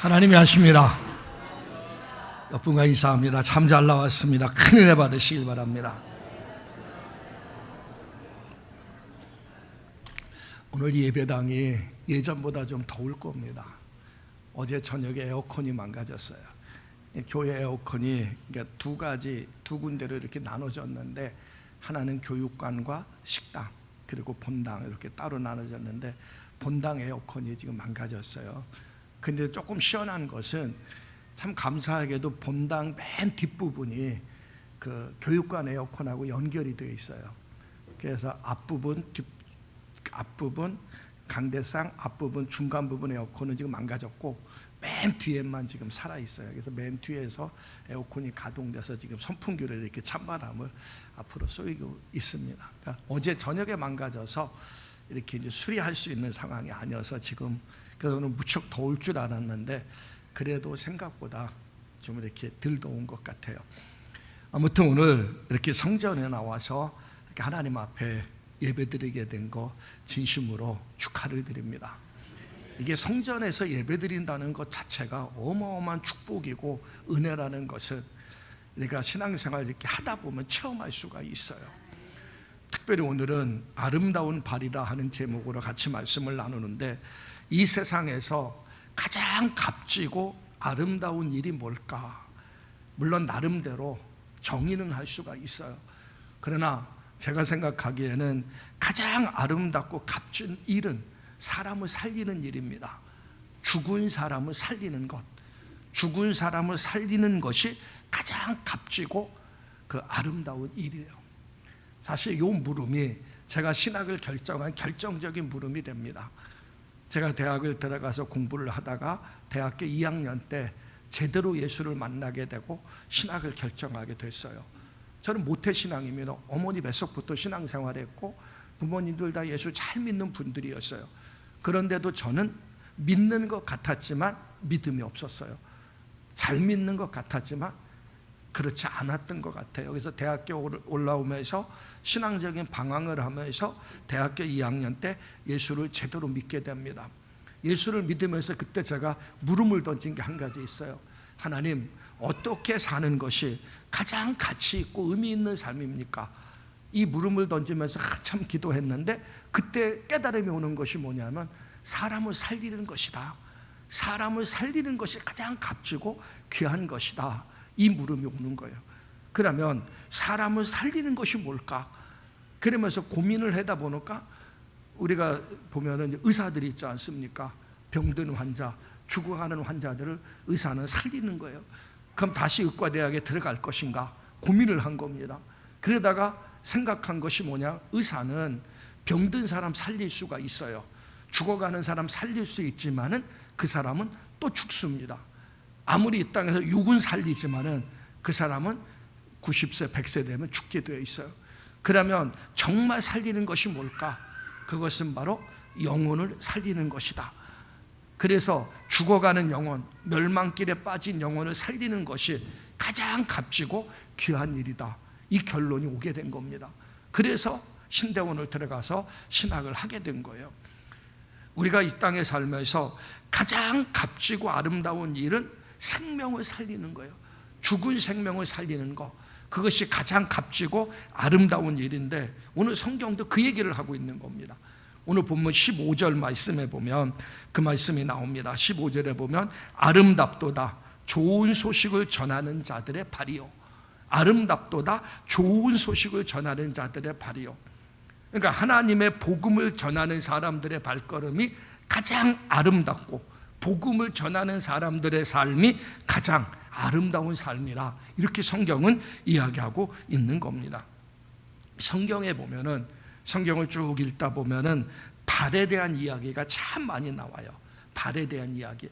하나님이 하십니다. 옆분과 인사합니다. 참 잘 나왔습니다. 큰 은혜 받으시길 바랍니다. 오늘 예배당이 예전보다 좀 더울 겁니다. 어제 저녁에 에어컨이 망가졌어요. 교회 에어컨이 두 군데로 이렇게 나눠졌는데, 하나는 교육관과 식당, 그리고 본당 이렇게 따로 나눠졌는데, 본당 에어컨이 지금 망가졌어요. 근데 조금 시원한 것은 참 감사하게도 본당 맨 뒷부분이 그 교육관 에어컨하고 연결이 되어 있어요. 그래서 앞부분, 강대상 앞부분, 중간 부분 에어컨은 지금 망가졌고 맨 뒤에만 지금 살아 있어요. 그래서 맨 뒤에서 에어컨이 가동돼서 지금 선풍기를 이렇게 찬바람을 앞으로 쏘이고 있습니다. 그러니까 어제 저녁에 망가져서 이렇게 이제 수리할 수 있는 상황이 아니어서 지금, 그래서 오늘 무척 더울 줄 알았는데 그래도 생각보다 좀 이렇게 덜 더운 것 같아요. 아무튼 오늘 이렇게 성전에 나와서 이렇게 하나님 앞에 예배드리게 된 거 진심으로 축하를 드립니다. 이게 성전에서 예배드린다는 것 자체가 어마어마한 축복이고 은혜라는 것은 우리가 신앙생활 이렇게 하다 보면 체험할 수가 있어요. 특별히 오늘은 아름다운 발이라 하는 제목으로 같이 말씀을 나누는데, 이 세상에서 가장 값지고 아름다운 일이 뭘까? 물론 나름대로 정의는 할 수가 있어요. 그러나 제가 생각하기에는 가장 아름답고 값진 일은 사람을 살리는 일입니다. 죽은 사람을 살리는 것, 죽은 사람을 살리는 것이 가장 값지고 그 아름다운 일이에요. 사실 이 물음이 제가 신학을 결정한 결정적인 물음이 됩니다. 제가 대학을 들어가서 공부를 하다가 대학교 2학년 때 제대로 예수를 만나게 되고 신학을 결정하게 됐어요. 저는 모태신앙입니다. 어머니 뱃속부터 신앙생활했고 부모님들 다 예수 잘 믿는 분들이었어요. 그런데도 저는 믿는 것 같았지만 믿음이 없었어요. 잘 믿는 것 같았지만 그렇지 않았던 것 같아요. 그래서 대학교 올라오면서 신앙적인 방황을 하면서 대학교 2학년 때 예수를 제대로 믿게 됩니다. 예수를 믿으면서 그때 제가 물음을 던진 게 한 가지 있어요. 하나님, 어떻게 사는 것이 가장 가치 있고 의미 있는 삶입니까? 이 물음을 던지면서 한참 기도했는데 그때 깨달음이 오는 것이 뭐냐면 사람을 살리는 것이다. 사람을 살리는 것이 가장 값지고 귀한 것이다. 이 물음이 오는 거예요. 그러면 사람을 살리는 것이 뭘까? 그러면서 고민을 하다 보니까 우리가 보면은 의사들이 있지 않습니까? 병든 환자, 죽어가는 환자들을 의사는 살리는 거예요. 그럼 다시 의과대학에 들어갈 것인가 고민을 한 겁니다. 그러다가 생각한 것이 뭐냐? 의사는 병든 사람 살릴 수가 있어요. 죽어가는 사람 살릴 수 있지만은 그 사람은 또 죽습니다. 아무리 이 땅에서 육은 살리지만은 그 사람은 90세, 100세 되면 죽게 되어 있어요. 그러면 정말 살리는 것이 뭘까? 그것은 바로 영혼을 살리는 것이다. 그래서 죽어가는 영혼, 멸망길에 빠진 영혼을 살리는 것이 가장 값지고 귀한 일이다. 이 결론이 오게 된 겁니다. 그래서 신대원을 들어가서 신학을 하게 된 거예요. 우리가 이 땅에 살면서 가장 값지고 아름다운 일은 생명을 살리는 거예요. 죽은 생명을 살리는 거, 그것이 가장 값지고 아름다운 일인데 오늘 성경도 그 얘기를 하고 있는 겁니다. 오늘 본문 15절 말씀에 보면 그 말씀이 나옵니다. 15절에 보면 아름답도다 좋은 소식을 전하는 자들의 발이요. 아름답도다 좋은 소식을 전하는 자들의 발이요. 그러니까 하나님의 복음을 전하는 사람들의 발걸음이 가장 아름답고 복음을 전하는 사람들의 삶이 가장 아름다운 삶이라, 이렇게 성경은 이야기하고 있는 겁니다. 성경에 보면은, 성경을 쭉 읽다 보면은 발에 대한 이야기가 참 많이 나와요. 발에 대한 이야기.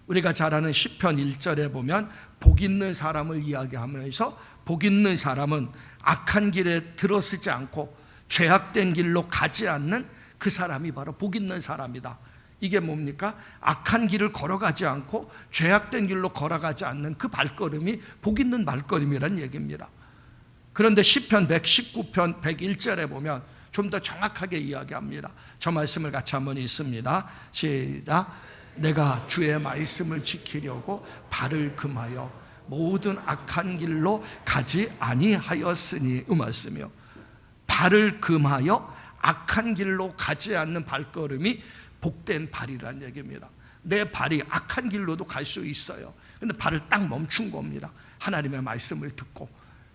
우리가 잘 아는 시편 1절에 보면 복 있는 사람을 이야기하면서 복 있는 사람은 악한 길에 들어서지 않고 죄악된 길로 가지 않는 그 사람이 바로 복 있는 사람이다. 이게 뭡니까? 악한 길을 걸어가지 않고 죄악된 길로 걸어가지 않는 그 발걸음이 복 있는 발걸음이란 얘기입니다. 그런데 시편 119편 101절에 보면 좀 더 정확하게 이야기합니다. 저 말씀을 같이 한번 읽습니다. 시작. 내가 주의 말씀을 지키려고 발을 금하여 모든 악한 길로 가지 아니하였으니, 이 말씀이요. 발을 금하여 악한 길로 가지 않는 발걸음이 복된 발이라는 얘기입니다. 내 발이 악한 길로도 갈 수 있어요. 근데 발을 딱 멈춘 겁니다. 하나님의 말씀을 듣고.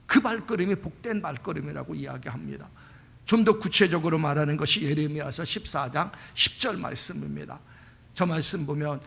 그 발걸음이 복된 발걸음이라고 이야기합니다. 좀 더 구체적으로 말하는 것이 예레미야서 14장 10절 말씀입니다. 저 말씀 보면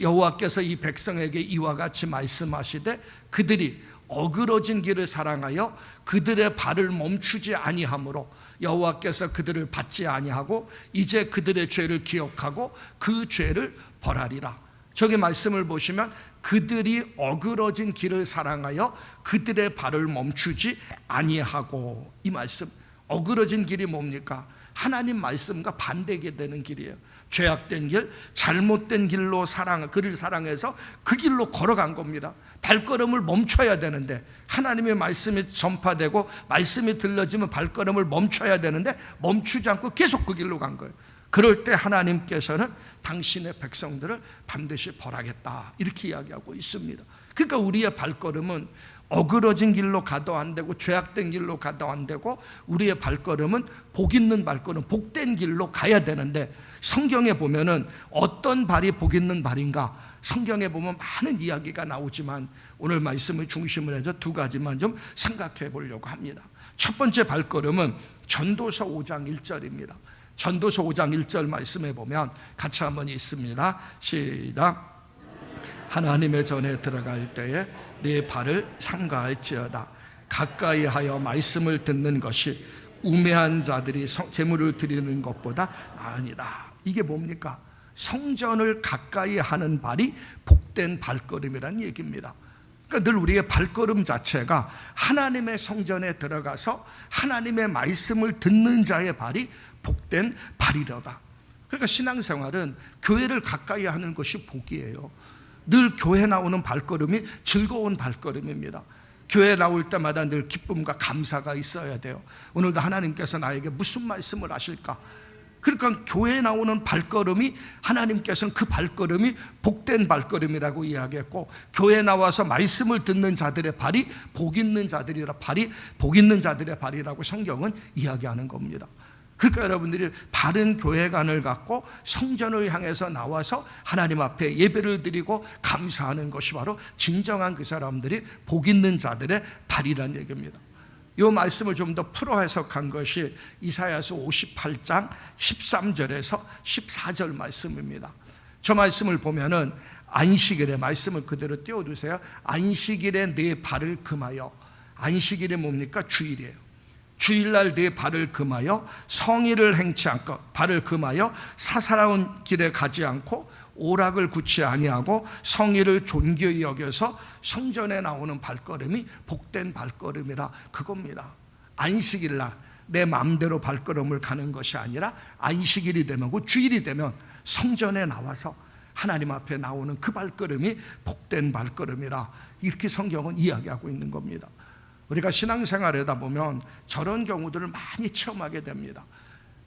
여호와께서 이 백성에게 이와 같이 말씀하시되 그들이 어그러진 길을 사랑하여 그들의 발을 멈추지 아니하므로 여호와께서 그들을 받지 아니하고 이제 그들의 죄를 기억하고 그 죄를 벌하리라. 저기 말씀을 보시면 그들이 어그러진 길을 사랑하여 그들의 발을 멈추지 아니하고, 이 말씀, 어그러진 길이 뭡니까? 하나님 말씀과 반대게 되는 길이에요. 죄악된 길, 잘못된 길로 그를 사랑해서 그 길로 걸어간 겁니다. 발걸음을 멈춰야 되는데, 하나님의 말씀이 전파되고 말씀이 들려지면 발걸음을 멈춰야 되는데 멈추지 않고 계속 그 길로 간 거예요. 그럴 때 하나님께서는 당신의 백성들을 반드시 벌하겠다, 이렇게 이야기하고 있습니다. 그러니까 우리의 발걸음은 어그러진 길로 가도 안 되고 죄악된 길로 가도 안 되고, 우리의 발걸음은 복 있는 발걸음, 복된 길로 가야 되는데, 성경에 보면은 어떤 발이 복 있는 발인가, 성경에 보면 많은 이야기가 나오지만 오늘 말씀을 중심으로 해서 두 가지만 좀 생각해 보려고 합니다. 첫 번째 발걸음은 전도서 5장 1절입니다. 전도서 5장 1절 말씀에 보면 같이 한번 읽습니다. 시작. 하나님의 전에 들어갈 때에 네 발을 삼가할지어다. 가까이 하여 말씀을 듣는 것이 우매한 자들이 제물을 드리는 것보다 나으니라. 이게 뭡니까? 성전을 가까이 하는 발이 복된 발걸음이라는 얘기입니다. 그러니까 늘 우리의 발걸음 자체가 하나님의 성전에 들어가서 하나님의 말씀을 듣는 자의 발이 복된 발이로다. 그러니까 신앙생활은 교회를 가까이 하는 것이 복이에요. 늘 교회 나오는 발걸음이 즐거운 발걸음입니다. 교회 나올 때마다 늘 기쁨과 감사가 있어야 돼요. 오늘도 하나님께서 나에게 무슨 말씀을 하실까? 그러니까 교회에 나오는 발걸음이, 하나님께서는 그 발걸음이 복된 발걸음이라고 이야기했고, 교회에 나와서 말씀을 듣는 자들의 발이 복 있는 자들이라, 발이 복 있는 자들의 발이라고 성경은 이야기하는 겁니다. 그러니까 여러분들이 바른 교회관을 갖고 성전을 향해서 나와서 하나님 앞에 예배를 드리고 감사하는 것이 바로 진정한 그 사람들이 복 있는 자들의 발이라는 얘기입니다. 이 말씀을 좀 더 풀어 해석한 것이 이사야서 58장 13절에서 14절 말씀입니다. 저 말씀을 보면은 안식일에, 말씀을 그대로 띄워두세요. 안식일에 네 발을 금하여, 안식일이 뭡니까? 주일이에요. 주일날 네 발을 금하여 성의를 행치 않고, 발을 금하여 사사로운 길에 가지 않고 오락을 굳지 아니하고 성의를 존귀히 여겨서 성전에 나오는 발걸음이 복된 발걸음이라, 그겁니다. 안식일날 내 마음대로 발걸음을 가는 것이 아니라 안식일이 되면, 그 주일이 되면 성전에 나와서 하나님 앞에 나오는 그 발걸음이 복된 발걸음이라, 이렇게 성경은 이야기하고 있는 겁니다. 우리가 신앙생활하다 보면 저런 경우들을 많이 체험하게 됩니다.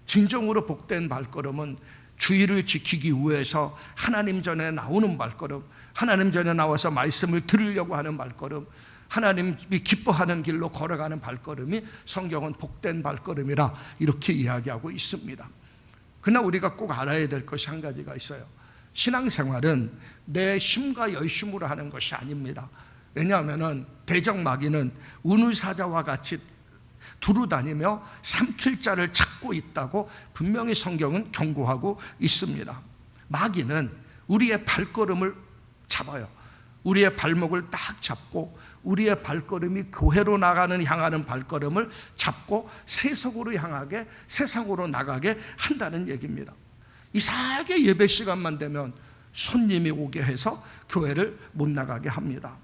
진정으로 복된 발걸음은 주의를 지키기 위해서 하나님 전에 나오는 발걸음, 하나님 전에 나와서 말씀을 들으려고 하는 발걸음, 하나님이 기뻐하는 길로 걸어가는 발걸음이 성경은 복된 발걸음이라 이렇게 이야기하고 있습니다. 그러나 우리가 꼭 알아야 될 것이 한 가지가 있어요. 신앙생활은 내 힘과 열심으로 하는 것이 아닙니다. 왜냐하면 대적마귀는 운울사자와 같이 두루다니며 삼킬 자를 찾고 있다고 분명히 성경은 경고하고 있습니다. 마귀는 우리의 발걸음을 잡아요. 우리의 발목을 딱 잡고 우리의 발걸음이 교회로 향하는 발걸음을 잡고 세속으로 향하게, 세상으로 나가게 한다는 얘기입니다. 이상하게 예배 시간만 되면 손님이 오게 해서 교회를 못 나가게 합니다.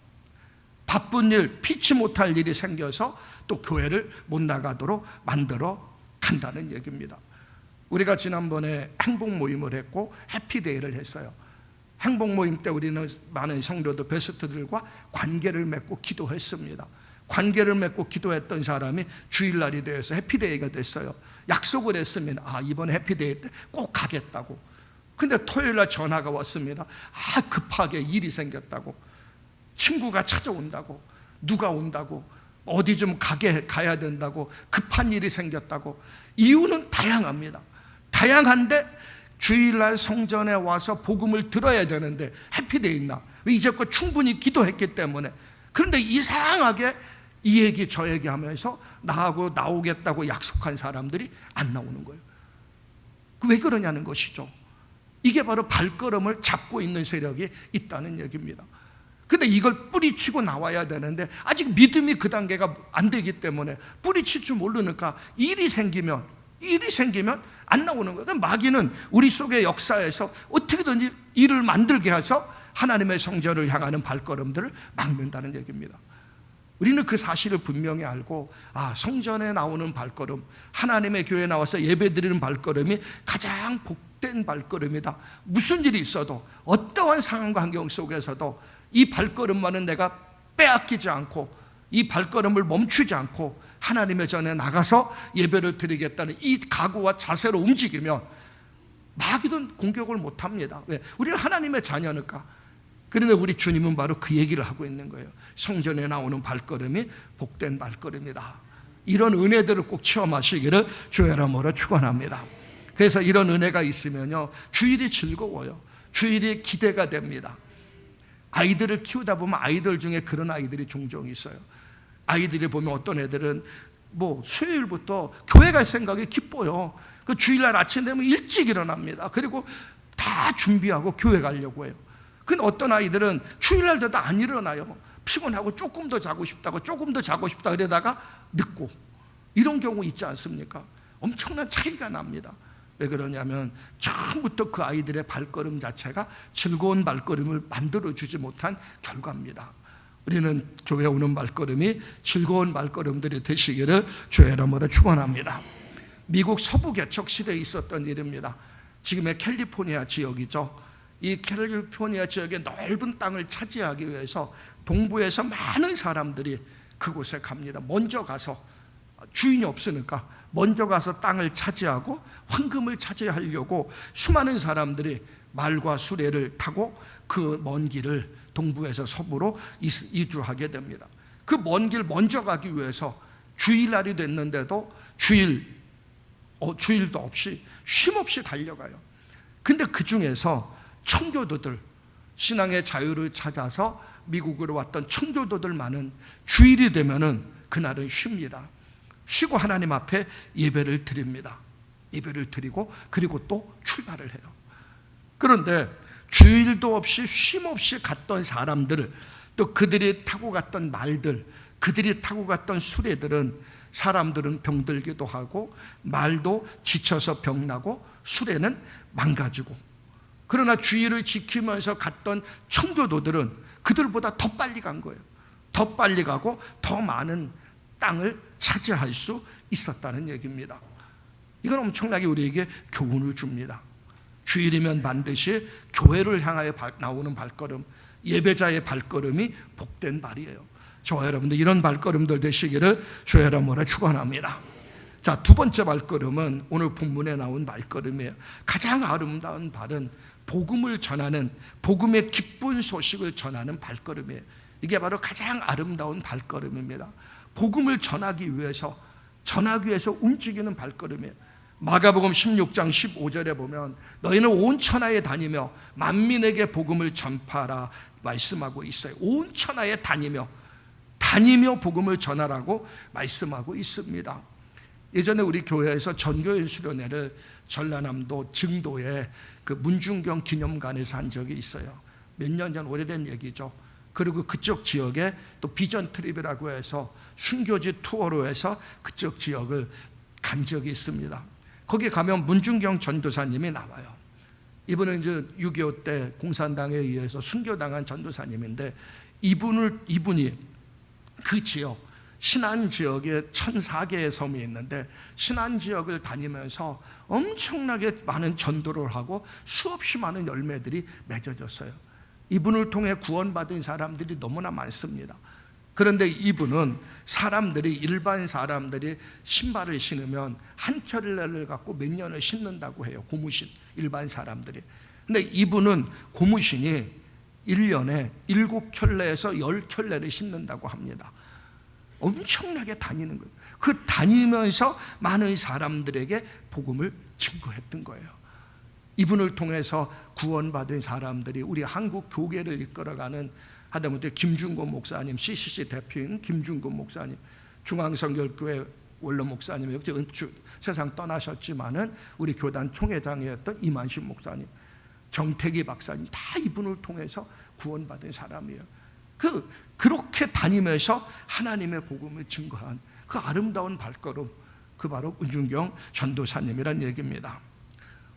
바쁜 일, 피치 못할 일이 생겨서 또 교회를 못 나가도록 만들어 간다는 얘기입니다. 우리가 지난번에 행복 모임을 했고 해피데이를 했어요. 행복 모임 때 우리는 많은 성도들, 베스트들과 관계를 맺고 기도했습니다. 관계를 맺고 기도했던 사람이 주일날이 되어서 해피데이가 됐어요. 약속을 했으면 이번 해피데이 때 꼭 가겠다고. 근데 토요일날 전화가 왔습니다. 급하게 일이 생겼다고, 친구가 찾아온다고, 누가 온다고, 어디 좀 가야 된다고, 급한 일이 생겼다고. 이유는 다양합니다. 다양한데 주일날 성전에 와서 복음을 들어야 되는데 해피되어 있나? 이제껏 충분히 기도했기 때문에. 그런데 이상하게 이 얘기 저 얘기 하면서 나하고 나오겠다고 약속한 사람들이 안 나오는 거예요. 왜 그러냐는 것이죠. 이게 바로 발걸음을 잡고 있는 세력이 있다는 얘기입니다. 근데 이걸 뿌리치고 나와야 되는데 아직 믿음이 그 단계가 안 되기 때문에 뿌리칠 줄 모르니까 일이 생기면 안 나오는 거예요. 그러니까 마귀는 우리 속의 역사에서 어떻게든지 일을 만들게 해서 하나님의 성전을 향하는 발걸음들을 막는다는 얘기입니다. 우리는 그 사실을 분명히 알고, 성전에 나오는 발걸음, 하나님의 교회에 나와서 예배드리는 발걸음이 가장 복된 발걸음이다. 무슨 일이 있어도, 어떠한 상황과 환경 속에서도 이 발걸음만은 내가 빼앗기지 않고, 이 발걸음을 멈추지 않고 하나님의 전에 나가서 예배를 드리겠다는 이 각오와 자세로 움직이면 마귀는 공격을 못합니다. 왜? 우리는 하나님의 자녀니까. 그런데 우리 주님은 바로 그 얘기를 하고 있는 거예요. 성전에 나오는 발걸음이 복된 발걸음이다. 이런 은혜들을 꼭 체험하시기를 주의 이름으로 축원합니다. 그래서 이런 은혜가 있으면요, 주일이 즐거워요. 주일이 기대가 됩니다. 아이들을 키우다 보면 아이들 중에 그런 아이들이 종종 있어요. 아이들이 보면 어떤 애들은 수요일부터 교회 갈 생각이 기뻐요. 그 주일날 아침 되면 일찍 일어납니다. 그리고 다 준비하고 교회 가려고 해요. 근데 어떤 아이들은 주일날 돼도 안 일어나요. 피곤하고 조금 더 자고 싶다 그러다가 늦고, 이런 경우 있지 않습니까? 엄청난 차이가 납니다. 왜 그러냐면 처음부터 그 아이들의 발걸음 자체가 즐거운 발걸음을 만들어주지 못한 결과입니다. 우리는 교회 오는 발걸음이 즐거운 발걸음들이 되시기를 주의 이름으로 축원합니다. 미국 서부 개척 시대에 있었던 일입니다. 지금의 캘리포니아 지역이죠. 이 캘리포니아 지역의 넓은 땅을 차지하기 위해서 동부에서 많은 사람들이 그곳에 갑니다. 먼저 가서, 주인이 없으니까 먼저 가서 땅을 차지하고 황금을 차지하려고 수많은 사람들이 말과 수레를 타고 그 먼 길을 동부에서 서부로 이주하게 됩니다. 그 먼 길 먼저 가기 위해서 주일날이 됐는데도 주일도 없이 쉼없이 달려가요. 근데 그 중에서 청교도들, 신앙의 자유를 찾아서 미국으로 왔던 청교도들 많은, 주일이 되면은 그날은 쉽니다. 쉬고 하나님 앞에 예배를 드립니다. 예배를 드리고 그리고 또 출발을 해요. 그런데 주일도 없이 쉼 없이 갔던 사람들, 또 그들이 타고 갔던 말들, 그들이 타고 갔던 수레들은, 사람들은 병들기도 하고 말도 지쳐서 병나고 수레는 망가지고, 그러나 주일을 지키면서 갔던 청교도들은 그들보다 더 빨리 간 거예요. 더 빨리 가고 더 많은 땅을 차지할 수 있었다는 얘기입니다. 이건 엄청나게 우리에게 교훈을 줍니다. 주일이면 반드시 교회를 향하여 나오는 발걸음, 예배자의 발걸음이 복된 발이에요. 저와 여러분들 이런 발걸음들 되시기를 주의 이름으로 축원합니다. 자, 두 번째 발걸음은 오늘 본문에 나온 발걸음이에요. 가장 아름다운 발은 복음을 전하는, 복음의 기쁜 소식을 전하는 발걸음이에요. 이게 바로 가장 아름다운 발걸음입니다. 복음을 전하기 위해서 움직이는 발걸음이에요. 마가복음 16장 15절에 보면 너희는 온 천하에 다니며 만민에게 복음을 전파하라 말씀하고 있어요. 온 천하에 다니며 복음을 전하라고 말씀하고 있습니다. 예전에 우리 교회에서 전교인 수련회를 전라남도 증도에 그 문중경 기념관에서 한 적이 있어요. 몇 년 전, 오래된 얘기죠. 그리고 그쪽 지역에 또 비전 트립이라고 해서 순교지 투어로 해서 그쪽 지역을 간 적이 있습니다. 거기 가면 문중경 전도사님이 나와요. 이분은 이제 6.25 때 공산당에 의해서 순교당한 전도사님인데, 이분이 그 지역, 신안 지역에 1,004개의 섬이 있는데 신안 지역을 다니면서 엄청나게 많은 전도를 하고 수없이 많은 열매들이 맺어졌어요. 이분을 통해 구원받은 사람들이 너무나 많습니다. 그런데 이분은 일반 사람들이 신발을 신으면 한 켤레를 갖고 몇 년을 신는다고 해요. 고무신, 일반 사람들이. 근데 이분은 고무신이 1년에 7켤레에서 10켤레를 신는다고 합니다. 엄청나게 다니는 거예요. 그 다니면서 많은 사람들에게 복음을 증거했던 거예요. 이분을 통해서 구원받은 사람들이 우리 한국 교계를 이끌어가는 하다못해 김준곤 목사님, CCC 대표인 김준곤 목사님, 중앙성결교회 원로 목사님, 세상 떠나셨지만은 우리 교단 총회장이었던 이만식 목사님, 정태기 박사님, 다 이분을 통해서 구원받은 사람이에요. 그렇게 다니면서 하나님의 복음을 증거한 그 아름다운 발걸음, 그 바로 은준경 전도사님이란 얘기입니다.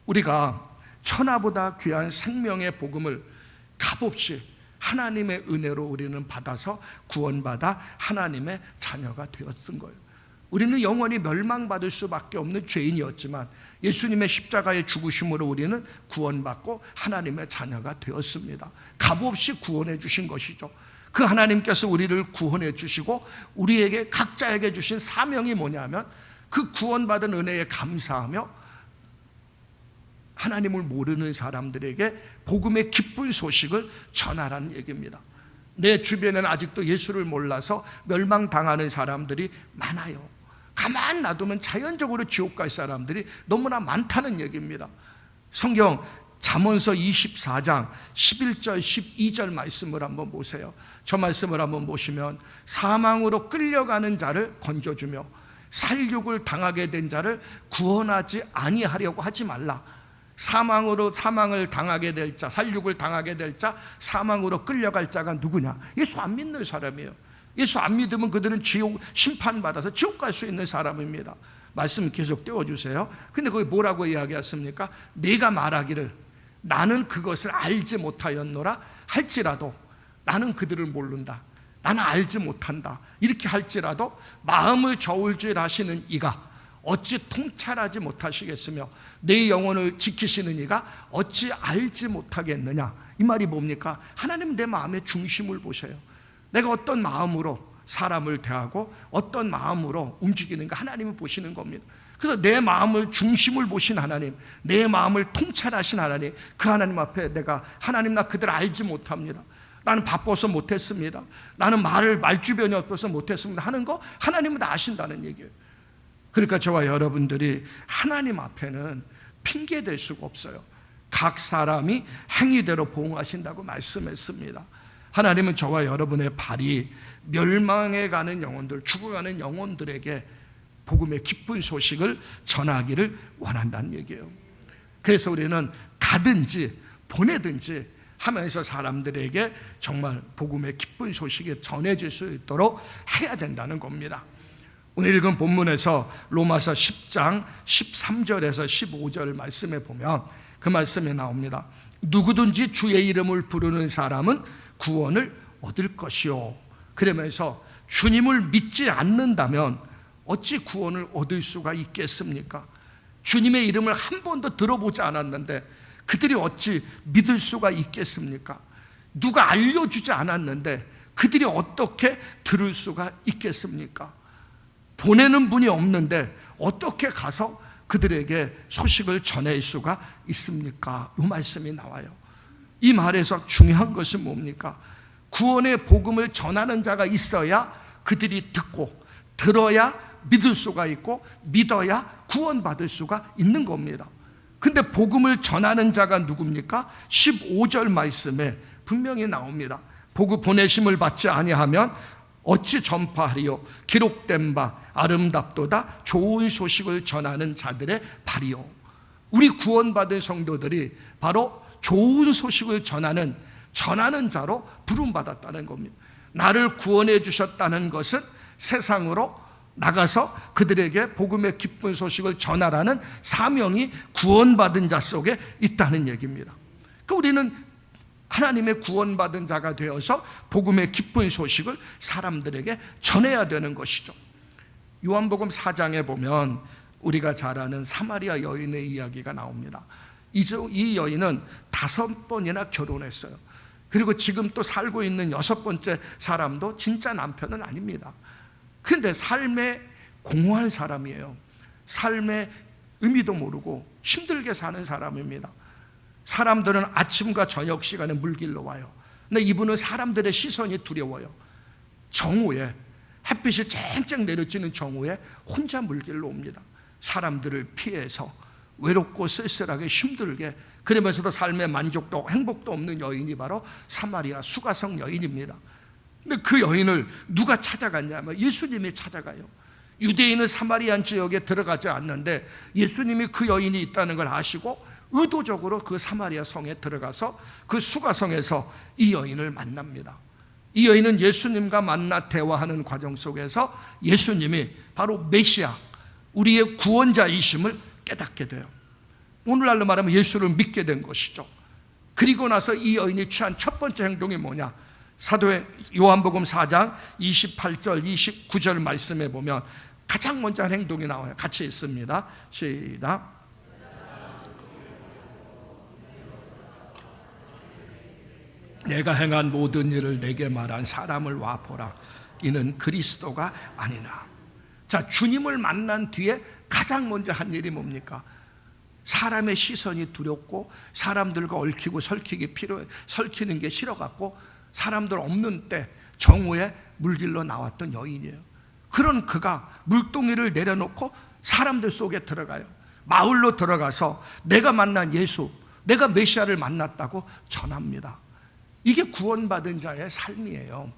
우리가 천하보다 귀한 생명의 복음을 값없이 하나님의 은혜로 우리는 받아서 구원받아 하나님의 자녀가 되었던 거예요. 우리는 영원히 멸망받을 수밖에 없는 죄인이었지만 예수님의 십자가의 죽으심으로 우리는 구원받고 하나님의 자녀가 되었습니다. 값없이 구원해 주신 것이죠. 그 하나님께서 우리를 구원해 주시고 우리에게 각자에게 주신 사명이 뭐냐면 그 구원받은 은혜에 감사하며 하나님을 모르는 사람들에게 복음의 기쁜 소식을 전하라는 얘기입니다. 내 주변에는 아직도 예수를 몰라서 멸망당하는 사람들이 많아요. 가만 놔두면 자연적으로 지옥 갈 사람들이 너무나 많다는 얘기입니다. 성경 잠언서 24장 11절 12절 말씀을 한번 보세요. 저 말씀을 한번 보시면 사망으로 끌려가는 자를 건져주며 살육을 당하게 된 자를 구원하지 아니하려고 하지 말라. 사망을 당하게 될 자, 살육을 당하게 될 자, 사망으로 끌려갈 자가 누구냐? 예수 안 믿는 사람이에요. 예수 안 믿으면 그들은 지옥 심판받아서 지옥 갈 수 있는 사람입니다. 말씀 계속 띄워주세요. 근데 거기 뭐라고 이야기했습니까? 네가 말하기를 나는 그것을 알지 못하였노라 할지라도 나는 그들을 모른다, 나는 알지 못한다, 이렇게 할지라도 마음을 저울질하시는 이가 어찌 통찰하지 못하시겠으며 내 영혼을 지키시는 이가 어찌 알지 못하겠느냐. 이 말이 뭡니까? 하나님은 내 마음의 중심을 보셔요. 내가 어떤 마음으로 사람을 대하고 어떤 마음으로 움직이는가 하나님은 보시는 겁니다. 그래서 내 마음을 중심을 보신 하나님, 내 마음을 통찰하신 하나님, 그 하나님 앞에 내가 하나님 나 그들 알지 못합니다, 나는 바빠서 못했습니다, 나는 말주변이 없어서 못했습니다 하는 거 하나님은 다 아신다는 얘기예요. 그러니까 저와 여러분들이 하나님 앞에는 핑계 댈 수가 없어요. 각 사람이 행위대로 보응하신다고 말씀했습니다. 하나님은 저와 여러분의 발이 멸망해 가는 영혼들, 죽어가는 영혼들에게 복음의 기쁜 소식을 전하기를 원한다는 얘기예요. 그래서 우리는 가든지 보내든지 하면서 사람들에게 정말 복음의 기쁜 소식이 전해질 수 있도록 해야 된다는 겁니다. 오늘 읽은 본문에서 로마서 10장 13절에서 15절 말씀에 보면 그 말씀이 나옵니다. 누구든지 주의 이름을 부르는 사람은 구원을 얻을 것이요. 그러면서 주님을 믿지 않는다면 어찌 구원을 얻을 수가 있겠습니까? 주님의 이름을 한 번도 들어보지 않았는데 그들이 어찌 믿을 수가 있겠습니까? 누가 알려주지 않았는데 그들이 어떻게 들을 수가 있겠습니까? 보내는 분이 없는데 어떻게 가서 그들에게 소식을 전할 수가 있습니까? 이 말씀이 나와요. 이 말에서 중요한 것은 뭡니까? 구원의 복음을 전하는 자가 있어야 그들이 듣고, 들어야 믿을 수가 있고, 믿어야 구원받을 수가 있는 겁니다. 근데 복음을 전하는 자가 누굽니까? 15절 말씀에 분명히 나옵니다. 복음 보내심을 받지 아니하면 어찌 전파하리요? 기록된 바 아름답도다 좋은 소식을 전하는 자들의 발이요. 우리 구원받은 성도들이 바로 좋은 소식을 전하는 자로 부름받았다는 겁니다. 나를 구원해 주셨다는 것은 세상으로 나가서 그들에게 복음의 기쁜 소식을 전하라는 사명이 구원받은 자 속에 있다는 얘기입니다. 그러니까 우리는 하나님의 구원받은 자가 되어서 복음의 기쁜 소식을 사람들에게 전해야 되는 것이죠. 요한복음 4장에 보면 우리가 잘 아는 사마리아 여인의 이야기가 나옵니다. 이 여인은 5번이나 결혼했어요. 그리고 지금 또 살고 있는 6번째 사람도 진짜 남편은 아닙니다. 그런데 삶에 공허한 사람이에요. 삶의 의미도 모르고 힘들게 사는 사람입니다. 사람들은 아침과 저녁 시간에 물길로 와요. 근데 이분은 사람들의 시선이 두려워요. 정오에, 햇빛이 쨍쨍 내려지는 정오에 혼자 물길로 옵니다. 사람들을 피해서 외롭고 쓸쓸하게 힘들게, 그러면서도 삶의 만족도 행복도 없는 여인이 바로 사마리아 수가성 여인입니다. 근데 그 여인을 누가 찾아갔냐면 예수님이 찾아가요. 유대인은 사마리안 지역에 들어가지 않는데 예수님이 그 여인이 있다는 걸 아시고 의도적으로 그 사마리아 성에 들어가서 그 수가성에서 이 여인을 만납니다. 이 여인은 예수님과 만나 대화하는 과정 속에서 예수님이 바로 메시아, 우리의 구원자이심을 깨닫게 돼요. 오늘날로 말하면 예수를 믿게 된 것이죠. 그리고 나서 이 여인이 취한 첫 번째 행동이 뭐냐? 사도의 요한복음 4장 28절 29절 말씀에 보면 가장 먼저 한 행동이 나와요. 같이 있습니다. 시작. 내가 행한 모든 일을 내게 말한 사람을 와 보라. 이는 그리스도가 아니나. 자, 주님을 만난 뒤에 가장 먼저 한 일이 뭡니까? 사람의 시선이 두렵고 사람들과 얽히고 설키는 게 싫어갖고 사람들 없는 때 정오에 물길로 나왔던 여인이에요. 그런 그가 물동이를 내려놓고 사람들 속에 들어가요. 마을로 들어가서 내가 만난 예수, 내가 메시아를 만났다고 전합니다. 이게 구원받은 자의 삶이에요.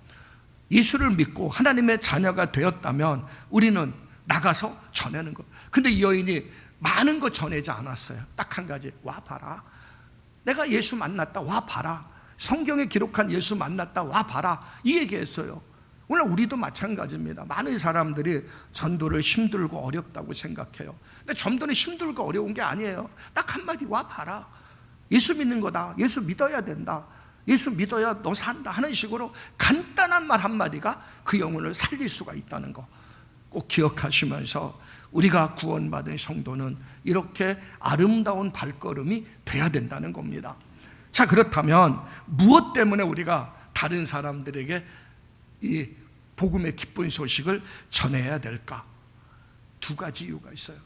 예수를 믿고 하나님의 자녀가 되었다면 우리는 나가서 전하는 것. 근데 이 여인이 많은 거 전하지 않았어요. 딱 한 가지, 와 봐라. 내가 예수 만났다, 와 봐라. 성경에 기록한 예수 만났다, 와 봐라. 이 얘기했어요. 오늘 우리도 마찬가지입니다. 많은 사람들이 전도를 힘들고 어렵다고 생각해요. 근데 전도는 힘들고 어려운 게 아니에요. 딱 한마디, 와 봐라. 예수 믿는 거다. 예수 믿어야 된다. 예수 믿어야 너 산다 하는 식으로 간단한 말 한마디가 그 영혼을 살릴 수가 있다는 거 꼭 기억하시면서 우리가 구원받은 성도는 이렇게 아름다운 발걸음이 돼야 된다는 겁니다. 자, 그렇다면 무엇 때문에 우리가 다른 사람들에게 이 복음의 기쁜 소식을 전해야 될까? 두 가지 이유가 있어요.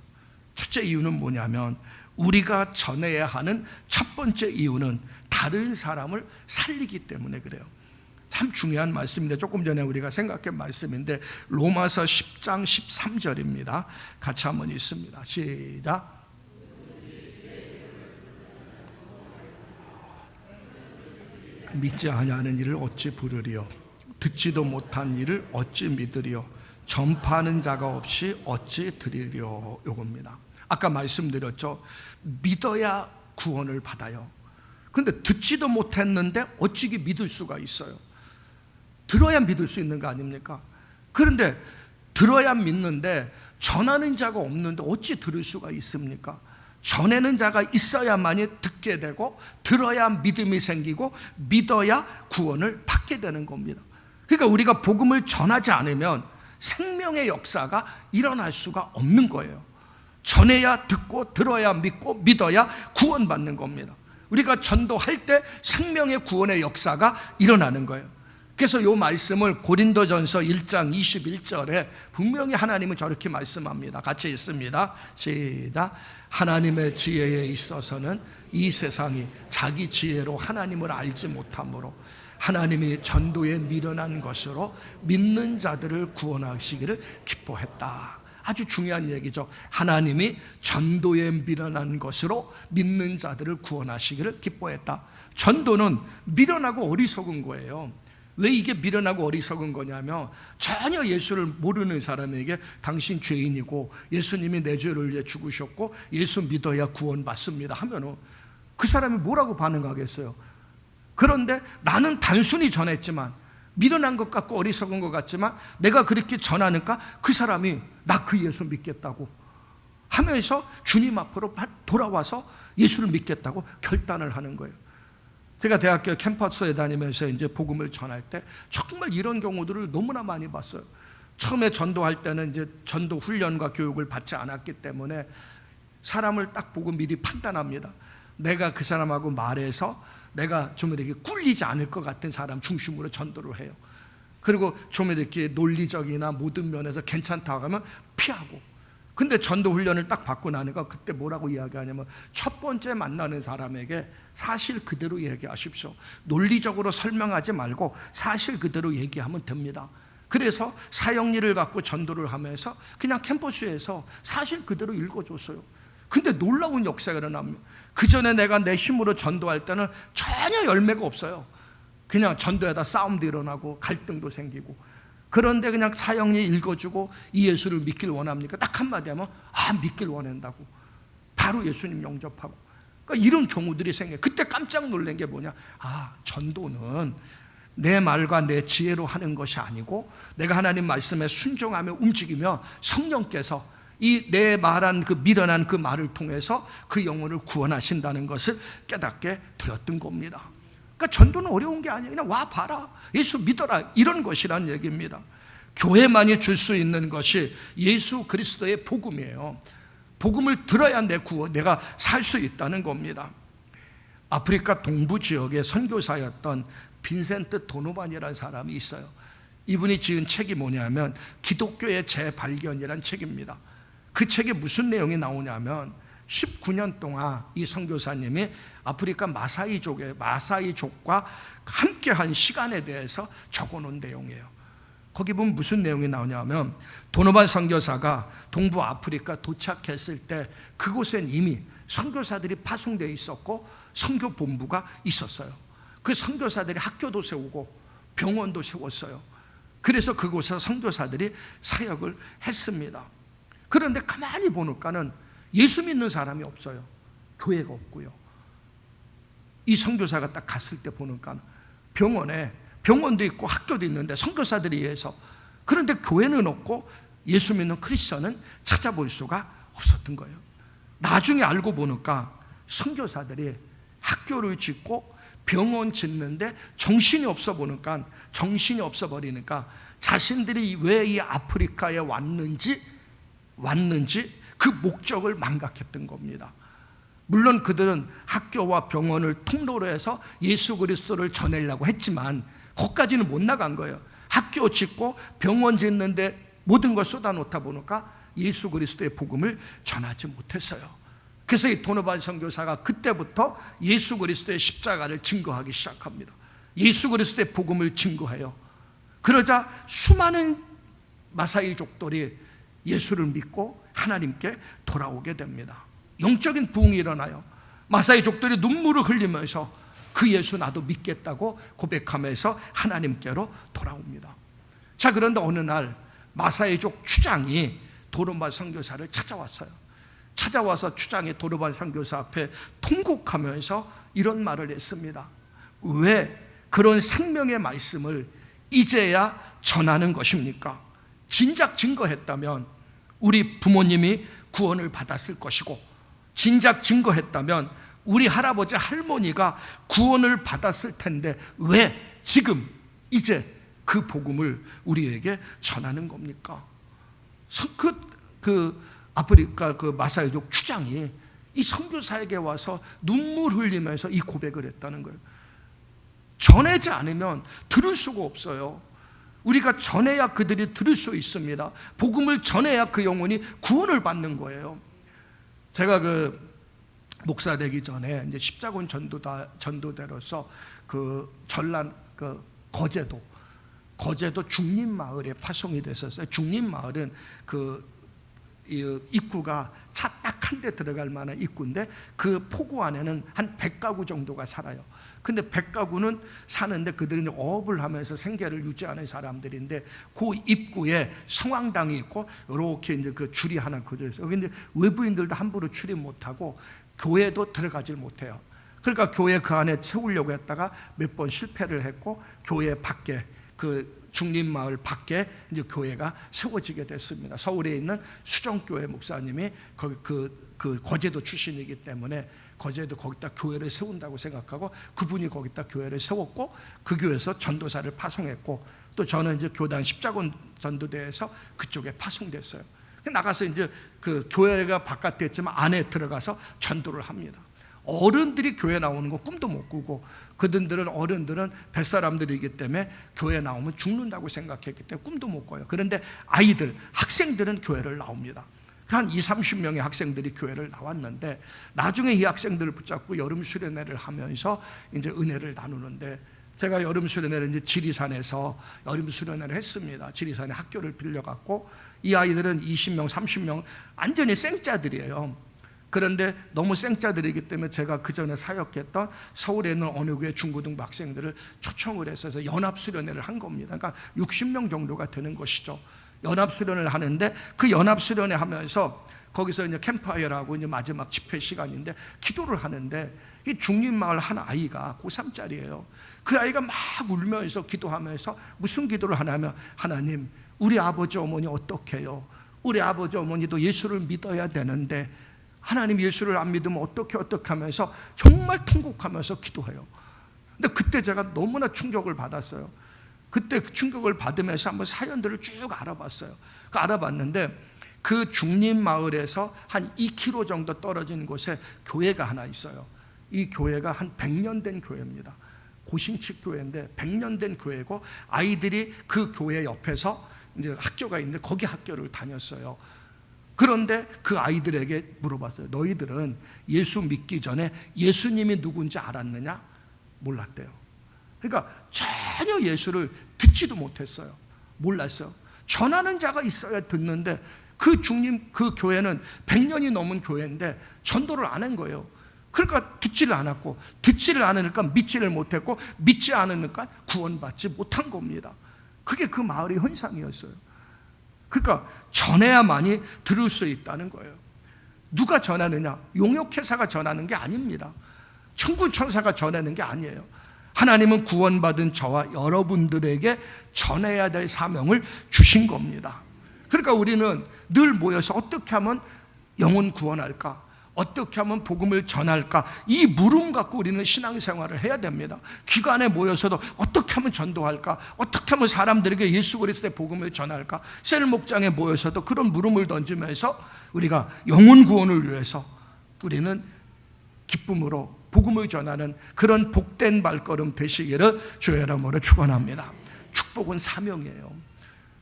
첫째 이유는 뭐냐면 우리가 전해야 하는 첫 번째 이유는 다른 사람을 살리기 때문에 그래요. 참 중요한 말씀인데 조금 전에 우리가 생각한 말씀인데 로마서 10장 13절입니다. 같이 한번 읽습니다. 시작. 믿지 아니하는 일을 어찌 부르리요? 듣지도 못한 일을 어찌 믿으리요? 전파하는 자가 없이 어찌 드리리요? 요겁니다. 아까 말씀드렸죠. 믿어야 구원을 받아요. 그런데 듣지도 못했는데 어찌 믿을 수가 있어요? 들어야 믿을 수 있는 거 아닙니까? 그런데 들어야 믿는데 전하는 자가 없는데 어찌 들을 수가 있습니까? 전하는 자가 있어야만이 듣게 되고 들어야 믿음이 생기고 믿어야 구원을 받게 되는 겁니다. 그러니까 우리가 복음을 전하지 않으면 생명의 역사가 일어날 수가 없는 거예요. 전해야 듣고 들어야 믿고 믿어야 구원받는 겁니다. 우리가 전도할 때 생명의 구원의 역사가 일어나는 거예요. 그래서 이 말씀을 고린도전서 1장 21절에 분명히 하나님은 저렇게 말씀합니다. 같이 읽습니다. 시작. 하나님의 지혜에 있어서는 이 세상이 자기 지혜로 하나님을 알지 못하므로 하나님이 전도에 미련한 것으로 믿는 자들을 구원하시기를 기뻐했다. 아주 중요한 얘기죠. 하나님이 전도에 미련한 것으로 믿는 자들을 구원하시기를 기뻐했다. 전도는 미련하고 어리석은 거예요. 왜 이게 미련하고 어리석은 거냐면 전혀 예수를 모르는 사람에게 당신 죄인이고 예수님이 내 죄를 위해 죽으셨고 예수 믿어야 구원받습니다 하면은 그 사람이 뭐라고 반응하겠어요? 그런데 나는 단순히 전했지만 미련한 것 같고 어리석은 것 같지만 내가 그렇게 전하니까 그 사람이 나 그 예수 믿겠다고 하면서 주님 앞으로 돌아와서 예수를 믿겠다고 결단을 하는 거예요. 제가 대학교 캠퍼스에 다니면서 이제 복음을 전할 때 정말 이런 경우들을 너무나 많이 봤어요. 처음에 전도할 때는 이제 전도 훈련과 교육을 받지 않았기 때문에 사람을 딱 보고 미리 판단합니다. 내가 그 사람하고 말해서 내가 좀 이렇게 꿀리지 않을 것 같은 사람 중심으로 전도를 해요. 그리고 좀 이렇게 논리적이나 모든 면에서 괜찮다고 하면 피하고, 근데 전도 훈련을 딱 받고 나니까 그때 뭐라고 이야기하냐면, 첫 번째 만나는 사람에게 사실 그대로 얘기하십시오. 논리적으로 설명하지 말고 사실 그대로 얘기하면 됩니다. 그래서 사형리를 갖고 전도를 하면서 그냥 캠퍼스에서 사실 그대로 읽어줬어요. 근데 놀라운 역사가 일어납니다. 그 전에 내가 내 힘으로 전도할 때는 전혀 열매가 없어요. 그냥 전도에다 싸움도 일어나고 갈등도 생기고. 그런데 그냥 사형리 읽어주고 이 예수를 믿길 원합니까? 딱 한마디 하면 믿길 원한다고. 바로 예수님 영접하고. 그러니까 이런 경우들이 생겨요. 그때 깜짝 놀란 게 뭐냐, 전도는 내 말과 내 지혜로 하는 것이 아니고 내가 하나님 말씀에 순종하며 움직이며 성령께서 이 내 말한 그 미련한 그 말을 통해서 그 영혼을 구원하신다는 것을 깨닫게 되었던 겁니다. 그러니까 전도는 어려운 게 아니에요. 그냥 와 봐라, 예수 믿어라, 이런 것이란 얘기입니다. 교회만이 줄 수 있는 것이 예수 그리스도의 복음이에요. 복음을 들어야 내가 살 수 있다는 겁니다. 아프리카 동부 지역의 선교사였던 빈센트 도노반이라는 사람이 있어요. 이분이 지은 책이 뭐냐면 기독교의 재발견이라는 책입니다. 그 책에 무슨 내용이 나오냐면 19년 동안 이 선교사님이 아프리카 마사이족과 함께한 시간에 대해서 적어놓은 내용이에요. 거기 보면 무슨 내용이 나오냐면, 도노반 선교사가 동부 아프리카 도착했을 때 그곳엔 이미 선교사들이 파송되어 있었고 선교 본부가 있었어요. 그 선교사들이 학교도 세우고 병원도 세웠어요. 그래서 그곳에서 선교사들이 사역을 했습니다. 그런데 가만히 보니까는 예수 믿는 사람이 없어요. 교회가 없고요. 이 선교사가 딱 갔을 때 보니까 병원도 있고 학교도 있는데 선교사들이 위해서, 그런데 교회는 없고 예수 믿는 크리스천은 찾아볼 수가 없었던 거예요. 나중에 알고 보니까 선교사들이 학교를 짓고 병원 짓는데 정신이 없어 버리니까 자신들이 왜 이 아프리카에 왔는지 그 목적을 망각했던 겁니다. 물론 그들은 학교와 병원을 통로로 해서 예수 그리스도를 전하려고 했지만 거기까지는 못 나간 거예요. 학교 짓고 병원 짓는데 모든 걸 쏟아놓다 보니까 예수 그리스도의 복음을 전하지 못했어요. 그래서 이 도노반 선교사가 그때부터 예수 그리스도의 십자가를 증거하기 시작합니다. 예수 그리스도의 복음을 증거해요. 그러자 수많은 마사이족들이 예수를 믿고 하나님께 돌아오게 됩니다. 영적인 부흥이 일어나요. 마사이족들이 눈물을 흘리면서 그 예수 나도 믿겠다고 고백하면서 하나님께로 돌아옵니다. 자, 그런데 어느 날 마사이족 추장이 도노반 선교사를 찾아왔어요. 찾아와서 추장이 도노반 선교사 앞에 통곡하면서 이런 말을 했습니다. 왜 그런 생명의 말씀을 이제야 전하는 것입니까? 진작 증거했다면 우리 부모님이 구원을 받았을 것이고, 진작 증거했다면 우리 할아버지 할머니가 구원을 받았을 텐데 왜 지금 이제 그 복음을 우리에게 전하는 겁니까? 아프리카 그 마사이족 추장이 이 선교사에게 와서 눈물 흘리면서 이 고백을 했다는 거예요. 전하지 않으면 들을 수가 없어요. 우리가 전해야 그들이 들을 수 있습니다. 복음을 전해야 그 영혼이 구원을 받는 거예요. 제가 목사 되기 전에 이제 십자군 전도대로서 전란 거제도 중림마을에 파송이 됐었어요. 중림마을은 입구가 차 딱 한 대 들어갈 만한 입구인데 그 포구 안에는 한 100가구 정도가 살아요. 근데 100가구는 사는데 그들은 어업을 하면서 생계를 유지하는 사람들인데 그 입구에 성황당이 있고 이렇게 이제 그 줄이 하나 그어져 있어요. 근데 외부인들도 함부로 출입 못하고 교회도 들어가질 못해요. 그러니까 교회 그 안에 세우려고 했다가 몇 번 실패를 했고 교회 밖에 중림마을 밖에 이제 교회가 세워지게 됐습니다. 서울에 있는 수정교회 목사님이 거제도 출신이기 때문에 거제도 거기다 교회를 세운다고 생각하고 그분이 거기다 교회를 세웠고 그 교회에서 전도사를 파송했고 또 저는 이제 교단 십자군 전도대에서 그쪽에 파송됐어요. 나가서 이제 그 교회가 바깥에 있지만 안에 들어가서 전도를 합니다. 어른들이 교회 나오는 거 꿈도 못 꾸고 어른들은 뱃사람들이기 때문에 교회 나오면 죽는다고 생각했기 때문에 꿈도 못 꿔요. 그런데 학생들은 교회를 나옵니다. 한 20-30명의 학생들이 교회를 나왔는데 나중에 이 학생들을 붙잡고 여름 수련회를 하면서 이제 은혜를 나누는데 제가 여름 수련회를 이제 지리산에서 여름 수련회를 했습니다. 지리산에 학교를 빌려갖고 이 아이들은 20명, 30명 완전히 생짜들이에요. 그런데 너무 생짜들이기 때문에 제가 그 전에 사역했던 서울에 있는 어느 교회 중고등부 학생들을 초청을 해서 연합수련회를 한 겁니다. 그러니까 60명 정도가 되는 것이죠. 연합수련을 하는데 그 연합수련회 하면서 거기서 이제 캠프파이어라고 이제 마지막 집회 시간인데 기도를 하는데 이 중림마을 한 아이가 고3짜리예요. 그 아이가 막 울면서 기도하면서 무슨 기도를 하냐면, 하나님, 우리 아버지 어머니 어떻게 해요? 우리 아버지 어머니도 예수를 믿어야 되는데 하나님 예수를 안 믿으면 어떻게 하면서 정말 통곡하면서 기도해요. 근데 그때 제가 너무나 충격을 받았어요. 그때 그 충격을 받으면서 한번 사연들을 쭉 알아봤어요. 그 알아봤는데 그 중림마을에서 한 2km 정도 떨어진 곳에 교회가 하나 있어요. 이 교회가 한 100년 된 교회입니다. 고신축 교회인데 100년 된 교회고 아이들이 그 교회 옆에서 이제 학교가 있는데 거기 학교를 다녔어요. 그런데 그 아이들에게 물어봤어요. 너희들은 예수 믿기 전에 예수님이 누군지 알았느냐? 몰랐대요. 그러니까 전혀 예수를 듣지도 못했어요. 몰랐어요. 전하는 자가 있어야 듣는데 그 교회는 100년이 넘은 교회인데 전도를 안 한 거예요. 그러니까 듣지를 않았고, 듣지를 않으니까 믿지를 못했고, 믿지 않으니까 구원받지 못한 겁니다. 그게 그 마을의 현상이었어요. 그러니까 전해야만이 들을 수 있다는 거예요. 누가 전하느냐? 용역회사가 전하는 게 아닙니다. 천군천사가 전하는 게 아니에요. 하나님은 구원받은 저와 여러분들에게 전해야 될 사명을 주신 겁니다. 그러니까 우리는 늘 모여서 어떻게 하면 영혼 구원할까? 어떻게 하면 복음을 전할까? 이 물음 갖고 우리는 신앙생활을 해야 됩니다. 기관에 모여서도 어떻게 하면 전도할까? 어떻게 하면 사람들에게 예수 그리스도의 복음을 전할까? 셀 목장에 모여서도 그런 물음을 던지면서 우리가 영혼 구원을 위해서 우리는 기쁨으로 복음을 전하는 그런 복된 발걸음 되시기를 주의 이름으로 축원합니다. 축복은 사명이에요.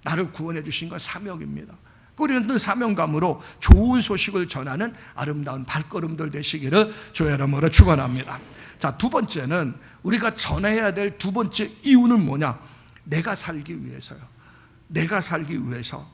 나를 구원해 주신 건 사명입니다. 우리는 그 사명감으로 좋은 소식을 전하는 아름다운 발걸음들 되시기를 주의 이름으로 축원합니다. 자, 두 번째는 우리가 전해야 될 두 번째 이유는 뭐냐? 내가 살기 위해서요. 내가 살기 위해서.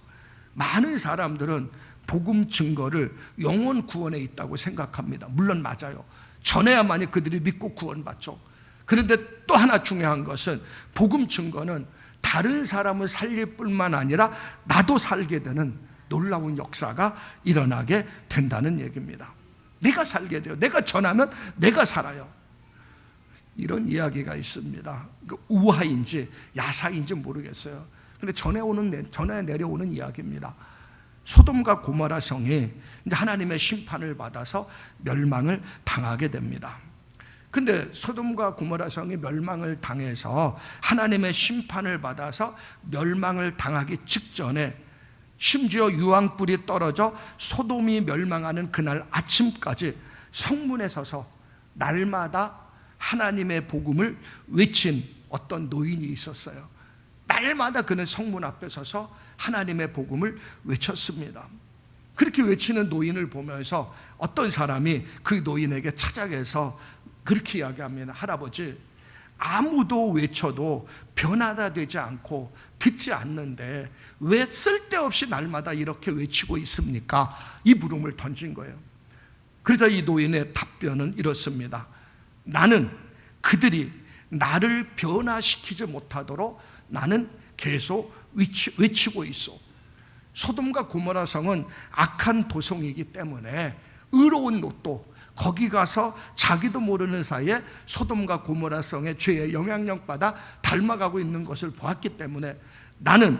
많은 사람들은 복음 증거를 영혼 구원에 있다고 생각합니다. 물론 맞아요. 전해야만이 그들이 믿고 구원받죠. 그런데 또 하나 중요한 것은 복음 증거는 다른 사람을 살릴 뿐만 아니라 나도 살게 되는 놀라운 역사가 일어나게 된다는 얘기입니다. 내가 살게 돼요. 내가 전하면 내가 살아요. 이런 이야기가 있습니다. 우화인지 야사인지 모르겠어요. 근데 전해 내려오는 이야기입니다. 소돔과 고모라 성이 이제 하나님의 심판을 받아서 멸망을 당하게 됩니다. 근데 소돔과 고모라 성이 멸망을 당해서 하나님의 심판을 받아서 멸망을 당하기 직전에 심지어 유황불이 떨어져 소돔이 멸망하는 그날 아침까지 성문에 서서 날마다 하나님의 복음을 외친 어떤 노인이 있었어요. 날마다 그는 성문 앞에 서서 하나님의 복음을 외쳤습니다. 그렇게 외치는 노인을 보면서 어떤 사람이 그 노인에게 찾아가서 그렇게 이야기합니다. 할아버지, 아무도 외쳐도 변화가 되지 않고 듣지 않는데 왜 쓸데없이 날마다 이렇게 외치고 있습니까? 이 물음을 던진 거예요. 그래서 이 노인의 답변은 이렇습니다. 나는 그들이 나를 변화시키지 못하도록 나는 계속 외치고 있어. 소돔과 고모라 성은 악한 도성이기 때문에 의로운 롯도 거기 가서 자기도 모르는 사이에 소돔과 고모라 성의 죄의 영향력 받아 닮아가고 있는 것을 보았기 때문에 나는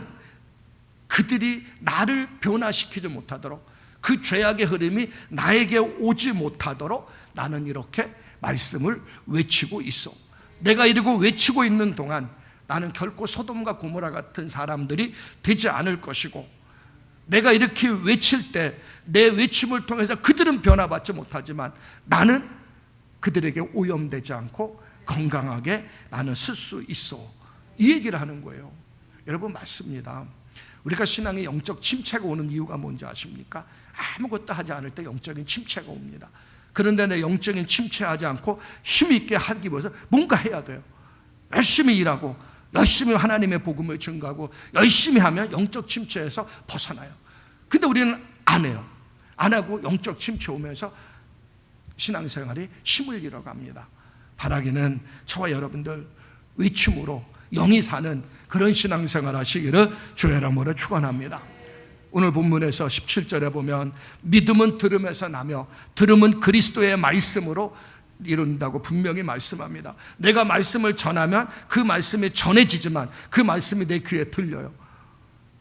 그들이 나를 변화시키지 못하도록 그 죄악의 흐름이 나에게 오지 못하도록 나는 이렇게 말씀을 외치고 있어. 내가 이러고 외치고 있는 동안 나는 결코 소돔과 고모라 같은 사람들이 되지 않을 것이고, 내가 이렇게 외칠 때 내 외침을 통해서 그들은 변화받지 못하지만 나는 그들에게 오염되지 않고 건강하게 나는 쓸 수 있어. 이 얘기를 하는 거예요. 여러분, 맞습니다. 우리가 신앙에 영적 침체가 오는 이유가 뭔지 아십니까? 아무것도 하지 않을 때 영적인 침체가 옵니다. 그런데 내 영적인 침체하지 않고 힘있게 하기 위해서 뭔가 해야 돼요. 열심히 일하고 열심히 하나님의 복음을 증거하고 열심히 하면 영적 침체에서 벗어나요. 근데 우리는 안 해요. 안 하고 영적 침체 오면서 신앙생활이 힘을 잃어갑니다. 바라기는 저와 여러분들 외침으로 영이 사는 그런 신앙생활 하시기를 주의 이름으로 축원합니다. 오늘 본문에서 17절에 보면 믿음은 들음에서 나며 들음은 그리스도의 말씀으로 이룬다고 분명히 말씀합니다. 내가 말씀을 전하면 그 말씀이 전해지지만 그 말씀이 내 귀에 들려요.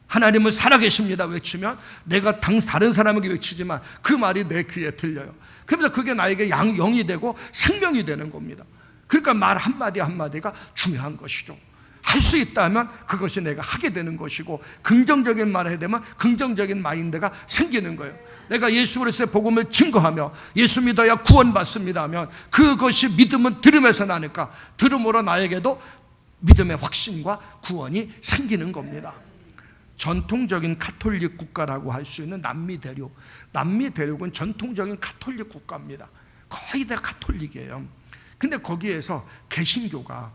하나님은 살아계십니다 외치면 내가 다른 사람에게 외치지만 그 말이 내 귀에 들려요. 그러면서 그게 나에게 영이 되고 생명이 되는 겁니다. 그러니까 말 한마디 한마디가 중요한 것이죠. 할 수 있다면 그것이 내가 하게 되는 것이고 긍정적인 말을 해야 되면 긍정적인 마인드가 생기는 거예요. 내가 예수 그리스도의 복음을 증거하며 예수 믿어야 구원받습니다 하면 그것이 믿음은 들음에서 나니까 들음으로 나에게도 믿음의 확신과 구원이 생기는 겁니다. 전통적인 가톨릭 국가라고 할 수 있는 남미 대륙은 전통적인 가톨릭 국가입니다. 거의 다 가톨릭이에요. 근데 거기에서 개신교가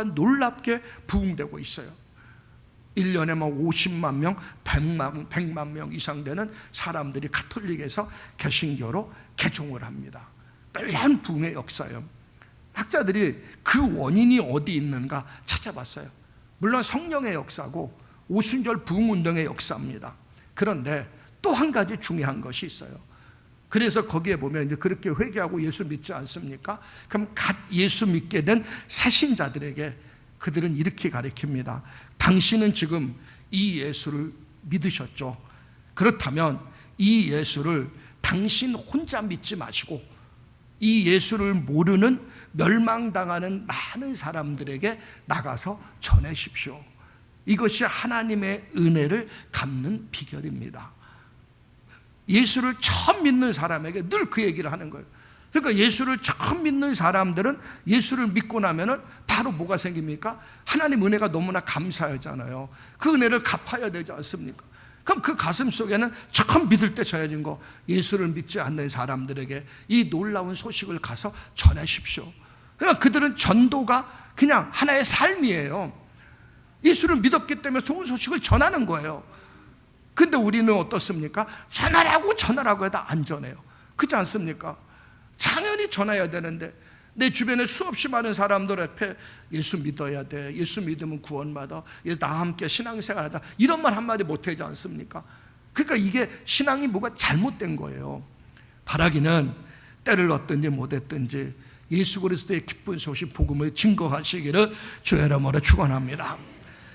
놀랍게 부흥되고 있어요. 1년에 50만 명, 100만 명 이상 되는 사람들이 가톨릭에서 개신교로 개종을 합니다. 놀라운 부흥의 역사예요. 학자들이 그 원인이 어디 있는가 찾아봤어요. 물론 성령의 역사고 오순절 부흥운동의 역사입니다. 그런데 또 한 가지 중요한 것이 있어요. 그래서 거기에 보면 이제 그렇게 회개하고 예수 믿지 않습니까? 그럼 갓 예수 믿게 된 새신자들에게 그들은 이렇게 가르칩니다. 당신은 지금 이 예수를 믿으셨죠? 그렇다면 이 예수를 당신 혼자 믿지 마시고 이 예수를 모르는 멸망당하는 많은 사람들에게 나가서 전하십시오. 이것이 하나님의 은혜를 갚는 비결입니다. 예수를 처음 믿는 사람에게 늘 그 얘기를 하는 거예요. 그러니까 예수를 처음 믿는 사람들은 예수를 믿고 나면은 바로 뭐가 생깁니까? 하나님 은혜가 너무나 감사하잖아요. 그 은혜를 갚아야 되지 않습니까? 그럼 그 가슴 속에는 처음 믿을 때 전해진 거, 예수를 믿지 않는 사람들에게 이 놀라운 소식을 가서 전하십시오. 그러니까 그들은 전도가 그냥 하나의 삶이에요. 예수를 믿었기 때문에 좋은 소식을 전하는 거예요. 근데 우리는 어떻습니까? 전하라고 해도 안 전해요. 그렇지 않습니까? 당연히 전해야 되는데 내 주변에 수없이 많은 사람들 앞에 예수 믿어야 돼, 예수 믿으면 구원받아, 나와 함께 신앙생활하자, 이런 말 한마디 못하지 않습니까? 그러니까 이게 신앙이 뭐가 잘못된 거예요. 바라기는 때를 얻든지 못했든지 예수 그리스도의 기쁜 소식 복음을 증거하시기를 주의 이름으로 축원합니다.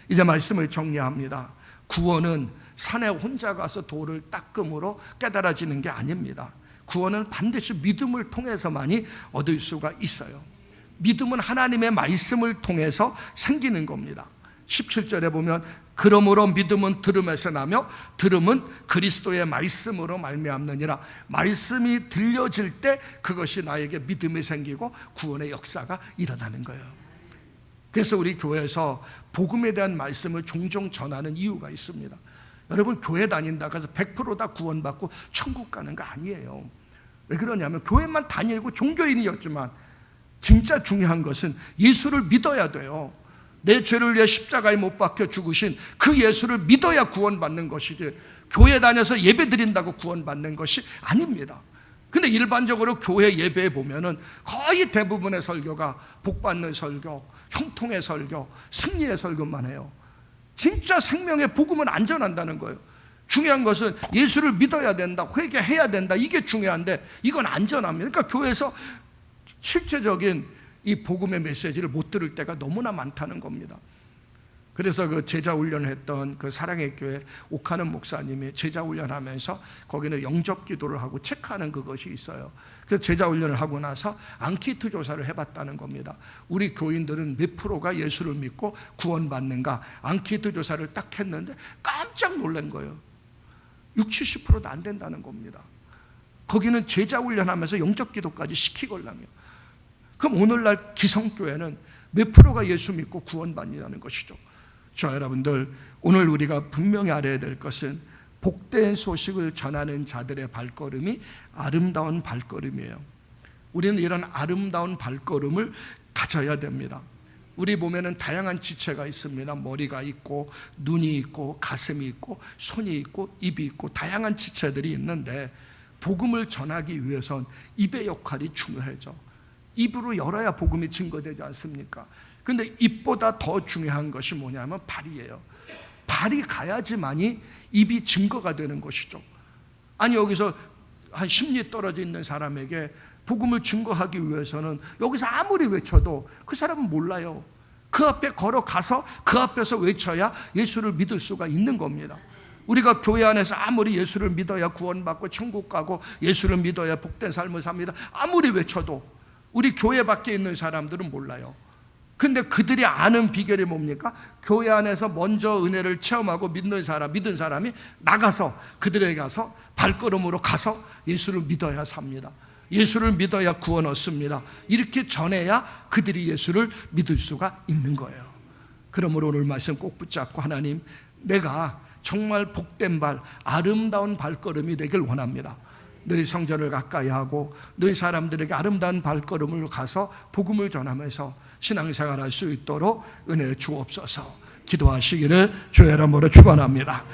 이제 말씀을 정리합니다. 구원은 산에 혼자 가서 돌을 닦음으로 깨달아지는 게 아닙니다. 구원은 반드시 믿음을 통해서만이 얻을 수가 있어요. 믿음은 하나님의 말씀을 통해서 생기는 겁니다. 17절에 보면 그러므로 믿음은 들음에서 나며 들음은 그리스도의 말씀으로 말미암느니라. 말씀이 들려질 때 그것이 나에게 믿음이 생기고 구원의 역사가 일어나는 거예요. 그래서 우리 교회에서 복음에 대한 말씀을 종종 전하는 이유가 있습니다. 여러분 교회 다닌다고 해서 100% 구원받고 천국 가는 거 아니에요. 왜 그러냐면 교회만 다니고 종교인이었지만 진짜 중요한 것은 예수를 믿어야 돼요. 내 죄를 위해 십자가에 못 박혀 죽으신 그 예수를 믿어야 구원받는 것이지 교회 다녀서 예배 드린다고 구원받는 것이 아닙니다. 근데 일반적으로 교회 예배에 보면은 거의 대부분의 설교가 복받는 설교, 형통의 설교, 승리의 설교만 해요. 진짜 생명의 복음은 안 전한다는 거예요. 중요한 것은 예수를 믿어야 된다, 회개해야 된다, 이게 중요한데 이건 안 전합니다. 그러니까 교회에서 실제적인 이 복음의 메시지를 못 들을 때가 너무나 많다는 겁니다. 그래서 그 제자 훈련을 했던 그 사랑의 교회 옥하는 목사님이 제자 훈련하면서 거기는 영접 기도를 하고 체크하는 그것이 있어요. 그래서 제자 훈련을 하고 나서 앙키트 조사를 해봤다는 겁니다. 우리 교인들은 몇 프로가 예수를 믿고 구원받는가 앙키트 조사를 딱 했는데 깜짝 놀란 거예요. 60, 70%도 안 된다는 겁니다. 거기는 제자 훈련하면서 영접 기도까지 시키걸랑요. 그럼 오늘날 기성교회는 몇 프로가 예수 믿고 구원받느냐는 것이죠. 저 여러분들, 오늘 우리가 분명히 알아야 될 것은 복된 소식을 전하는 자들의 발걸음이 아름다운 발걸음이에요. 우리는 이런 아름다운 발걸음을 가져야 됩니다. 우리 몸에는 다양한 지체가 있습니다. 머리가 있고 눈이 있고 가슴이 있고 손이 있고 입이 있고 다양한 지체들이 있는데, 복음을 전하기 위해선 입의 역할이 중요하죠. 입으로 열어야 복음이 증거되지 않습니까? 근데 입보다 더 중요한 것이 뭐냐면 발이에요. 발이 가야지만이 입이 증거가 되는 것이죠. 아니, 여기서 한 10리 떨어져 있는 사람에게 복음을 증거하기 위해서는 여기서 아무리 외쳐도 그 사람은 몰라요. 그 앞에 걸어가서 그 앞에서 외쳐야 예수를 믿을 수가 있는 겁니다. 우리가 교회 안에서 아무리 예수를 믿어야 구원받고 천국 가고 예수를 믿어야 복된 삶을 삽니다, 아무리 외쳐도 우리 교회 밖에 있는 사람들은 몰라요. 근데 그들이 아는 비결이 뭡니까? 교회 안에서 먼저 은혜를 체험하고 믿은 사람이 나가서, 그들에게 가서 발걸음으로 가서 예수를 믿어야 삽니다. 예수를 믿어야 구원 얻습니다. 이렇게 전해야 그들이 예수를 믿을 수가 있는 거예요. 그러므로 오늘 말씀 꼭 붙잡고, 하나님, 내가 정말 복된 발, 아름다운 발걸음이 되길 원합니다. 너희 성전을 가까이 하고 너희 사람들에게 아름다운 발걸음을 가서 복음을 전하면서 신앙생활할 수 있도록 은혜 주옵소서. 기도하시기를 주의 이름으로 축원합니다.